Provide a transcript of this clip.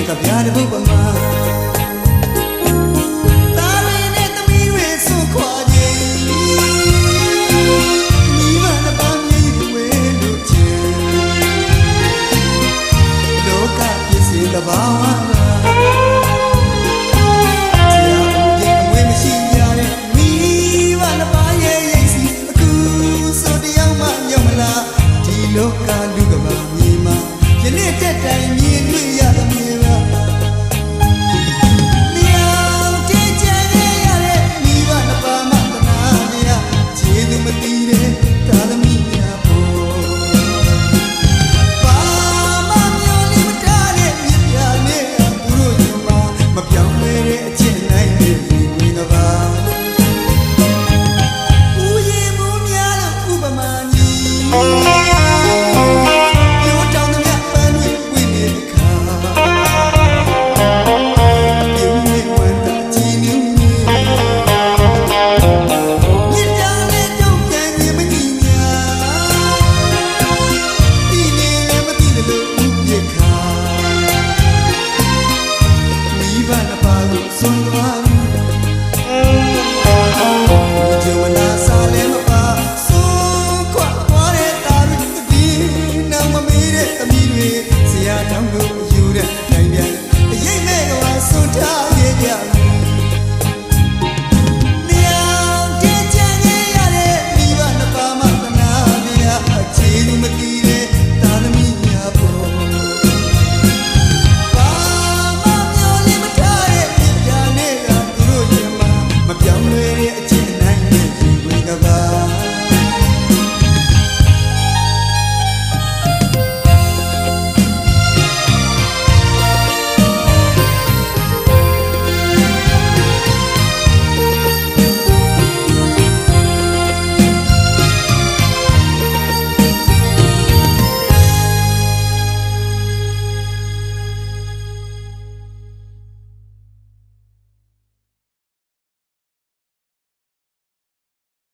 ကပြားတဲ့ဘုပမာသားရင်းနဲ့သမီးတွေဆွခွာခြင်းမိမနှစ်ပါးမြေဝဲလို့ချင်လောကဖြစ်စေတဘာဝလောကလူကဘာမြေမှာယနေ့တက်တိုင်မြင်တွေ့ရသမြင်လားမြောင်တည်ကြခဲ့ရတဲ့မိဘနှစ်ပါးမှတနာများခြေသူမတီးတဲ့သာသမီများပေါ်ဘာမှမျောလိမထားတဲ့မြစ်ပြနဲ့သူတို့ညမှာမပြောင်းလဲတဲ့အချက်နိုင်တဲ့ဒီဝင်းကဘာဦးရင်မူများလို့ဥပမာကြီးဆွမ်းသွားပြီကြုံလာစားလဲမပါစိုးခွာသွားတဲ့တာရီဒီနောက်မမေးတဲ့သမီးတွေဆရာတောင်းလို့